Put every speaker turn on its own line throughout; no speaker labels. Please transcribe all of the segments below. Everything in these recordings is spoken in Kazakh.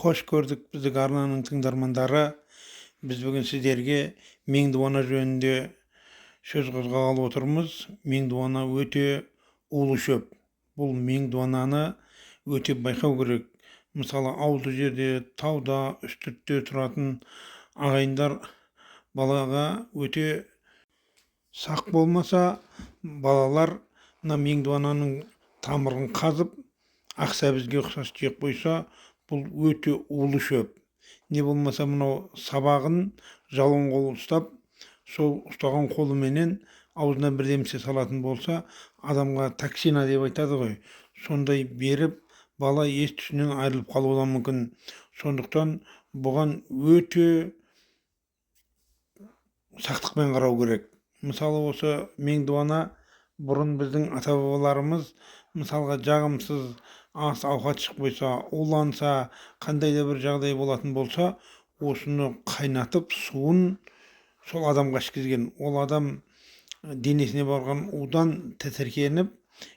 Хош көрдік біздің арнаның тыңдармандары. Біз бүгін сіздерге меңдуана жөнінде сөз қозғағалы отырмыз. Меңдуана өте улы шөп. Бұл меңдуананы өте байқау керек. Мысалы, ауылды жерде, тауда, үстіртте тұратын ағайындар балаға өте сақ болмаса, балалар мына меңдуананың тамырын қазып, ақ сәбізге ұқсас жеп қойса, бұл өте улы шөп. Не болмаса мынау сабағын жалын қол ұстап, сол ұстаған қолыменен аузына бірдемсе салатын болса, адамға токсина деп айтады ғой. Сондай беріп, бала ес-түсінен айырылып қалуы да мүмкін. Сондықтан бұған өте сақтықпен қарау керек. Мысалы, осы меңдуана бұрын біздің ата-бабаларымыз мысалға жағымсыз ас ауқат шықпайса, уланса, қандай да бір жағдай болатын болса, осыны қайнатып суын сол адамға ішкізген. Ол адам денесіне барған удан тітіркеніп,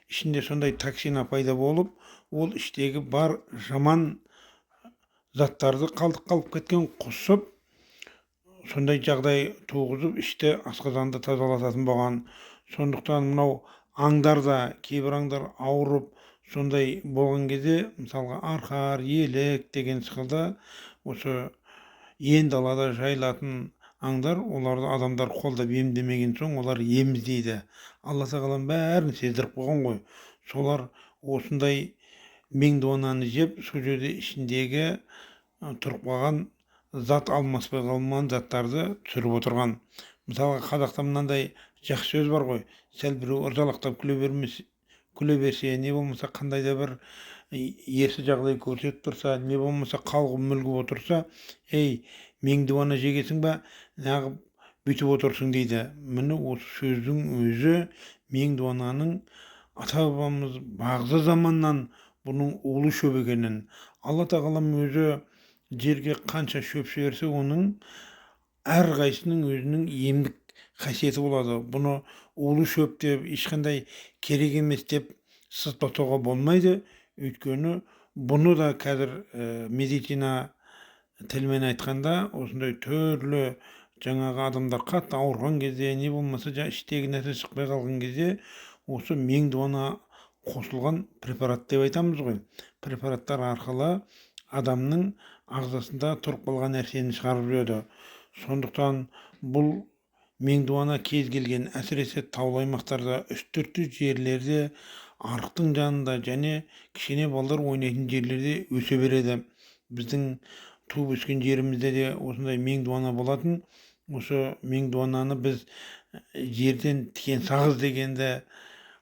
ішінде сондай токсина пайда болып, ол іштегі бар жаман заттарды қалып кеткен құсып, сондай жағдай туғызып, ішті асқазанды тазалататын болған. Сондықтан мынау аңдарда, кейбір аңдар ауырып, сондай болған кезде, мысалға арқар, елік деген сықылды, осы ен далада жайылатын аңдар, оларды адамдар қолдап емдемеген соң, олар еміздейді. Алла тағалам бәрін сездіріп қойған ғой. Солар осындай меңдуананы жеп, сол жерде ішіндегі тұрып қалған зат алмаспай қалмаған заттарды түсіріп отырған. Мысалға, қазақта мынандай жақсы сөз бар ғой: сәл біреу ырзалақтап күле берсе, не болмаса қандай да бір есі жағдай көрсетіп тұрса, не болмаса қалғып мүлгіп отырса, ей, меңдуана жегесің ба, неғып бүйтіп отырсың дейді. Міне осы сөздің өзі меңдуананың ата-бабамыз бағзы заманнан бұның улы шөп екенін. Алла тағалам өзі жерге қанша шөп жіберсе, оның әрқайсының өзінің емдік қасиеті болады. Бұны улы шөп деп, ешқандай керек емес деп сызбатауға болмайды. Өйткені бұны да қазір медицина тілмен айтқанда, осындай түрлі жаңағы адамдар қатты ауырған кезде, не болмаса іштегі нәрсе шықпай қалған кезде, осы меңдуана қосылған препарат деп айтамыз ғой. Препараттар арқылы адамның ағзасында тұрып қалған нәрсені шығарып жүреді. Сондықтан бұл меңдуана кез келген, әсіресе таулы аймақтарда, үстіртті жерлерде, арықтың жанында және кішкене балалар ойнайтын жерлерде өсе береді. Біздің туып өскен жерімізде де осындай меңдуана болатын. Осы меңдуананы біз жерден тикен сағыз дегенді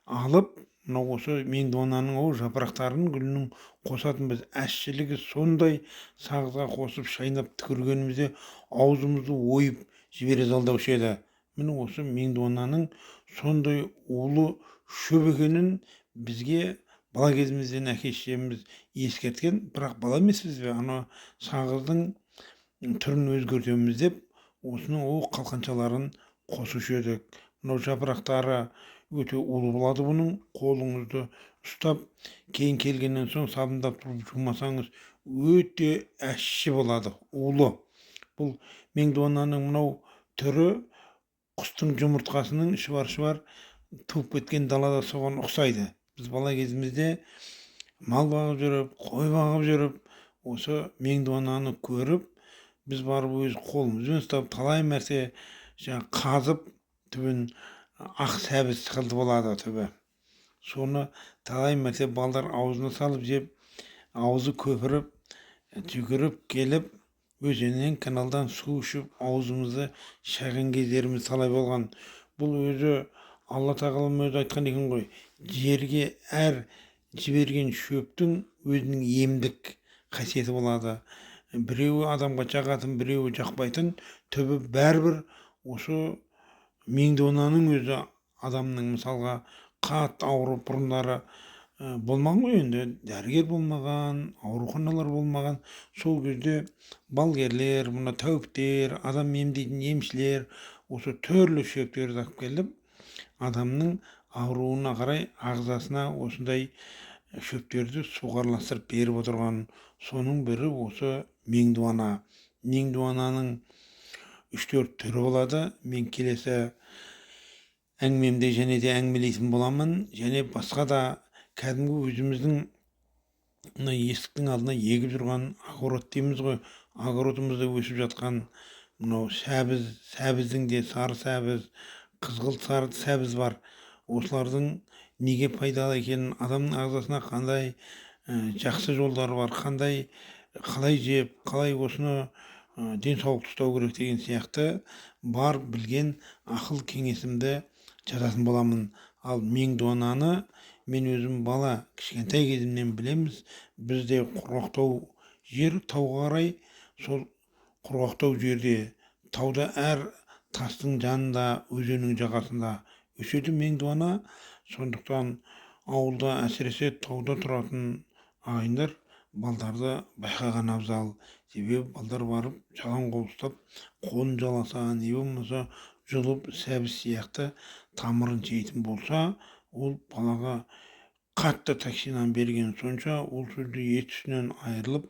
алып, мынау осы меңдуананың жапырақтарын, гүлінің қосатын. Біз әшшілігі сондай сағызға қосып шайнап түкіргенімізде аузымызды ойып жібере салдаушы еді. Міне осы меңдуананың сондай улы шөп екенін бізге бала кезімізден әке-шешеміз ескерткен. Бірақ бала емеспіз бе, ана сағыздың түрін өзгертеміз деп, осының қалқаншаларын қосушы едік. Мынау жапырақтары өте улы болады бұның. Қолыңызды ұстап, кейін келгеннен соң сабындап тұрып жумасаңыз, өте әшші болады, улы. Бұл меңдуананың мынау түрі құстың жұмыртқасының шұбар туып кеткен далада соған ұқсайды. Біз бала кезімізде мал бағып жүріп, қой бағып жүріп, осы меңдуананы көріп, біз барып өз қолымызбен ұстап, талай мәрте қазып, түбін ақ сәбіз сықылды болады түбі. Соны талай мәрте балдар аузына салып жеп, аузы көпіріп, жүгіріп келіп, өзеннен, каналдан су ішіп, аузымызды шайған кездеріміз талай болған. Бұл өзі Алла тағалам өзі айтқан екен ғой: жерге әр жіберген шөптің өзінің емдік қасиеті болады. Біреуі адамға жағатын, біреуі жақпайтын, түбі бәрібір осы меңдуананың өзі адамның, мысалға, қатты ауырып бұрындары болмаған ғой, енді дәрігер болмаған, ауруханалар болмаған. Сол кезде балгерлер, мына тәуіптер, адам емдейтін емшілер осы түрлі шөптерді алып келіп, адамның ауруына қарай ағзасына осындай шөптерді суға араластырып беріп отырған. Соның бірі осы меңдуана. Меңдуананың 3-4 түрі болады. Мен келесі әңгімемде және де әңгімелейтін боламын. Және басқа да кәдімгі өзіміздің мына есіктің алдына егіп жүрген огород дейміз ғой. Огородымызда өсіп жатқан мынау сәбіздің де сары сәбіз, қызғылт сары сәбіз бар. Осылардың неге пайдалы екенін, адамның ағзасына қандай жақсы жолдары бар, қалай жеп, қалай осыны денсаулықты ұстау керек деген сияқты бар білген ақыл кеңесімді жазатын боламын. Ал меңдуананы мен өзім бала кішкентай кезімнен білеміз. Бізде құрғақтау жер, тауға қарай, сол құрғақтау жерде, тауда әр тастың жанында, өзеннің жағасында өседі меңдуана. Сондықтан ауылда, әсіресе тауда тұратын ағайындар балдарды байқаған абзал. Себебі балдар барып жалаң қол ұстап, қолын жаласа, не болмаса жұлып сәбіз сияқты тамырын жейтін болса, ол балаға қатты токсинан берген сонша, ол сөзді ет үстінен айырылып,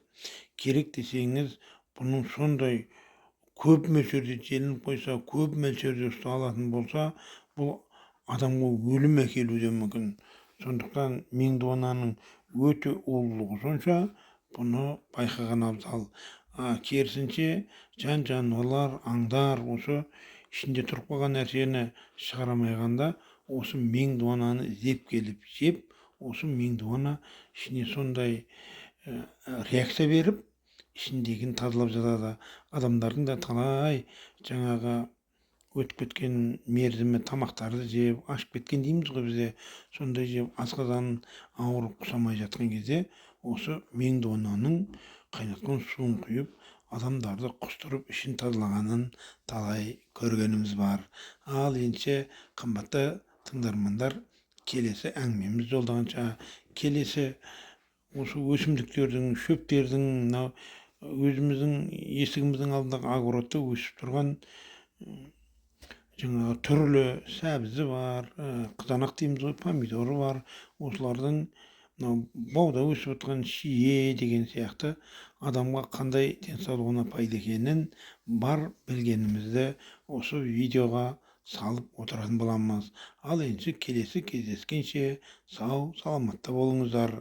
керек десеңіз бұның сондай көп мөлшерде желініп қойса, көп мөлшерде ұсталатын болса, бұл адамға өлім әкелуі мүмкін. Сондықтан меңдуананың өте улылығы сонша, бұны байқаған абзал. Керісінше жануарлар, аңдар осы ішінде тұрып қалған нәрсені шығарамайғанда, осы меңдуананы іздеп келіп жеп, осы меңдуана ішіне сондай реакция беріп, ішіндегін тазалап жатады. Адамдардың да талай жаңағы өтіп кеткен мерзімі тамақтарды жеп, ашып кеткен дейміз ғой бізде. Сондай жеп, асқазан ауырып құсамай жатқан кезде осы меңдуананың қайнатқан суын құйып, адамдарды құстырып ішін тазалағанын талай көргеніміз бар. Ал енді қымбатты тыңдармандар, келесі әңгімеміз жолдағанша, келесі осы өсімдіктердің, шөптердің, мынау өзіміздің есігіміздің алдындағы огородта өсіп тұрған жаңағы түрлі сәбізі бар, қызанақ дейміз ғой, помидоры бар. Осылардың мынау бауда өсіп отқан шие деген сияқты адамға қандай денсаулығына пайда екенін бар білгенімізді осы видеоға салып отыратын боламыз. Ал енді келесі кездескенше сау саламатта болыңыздар.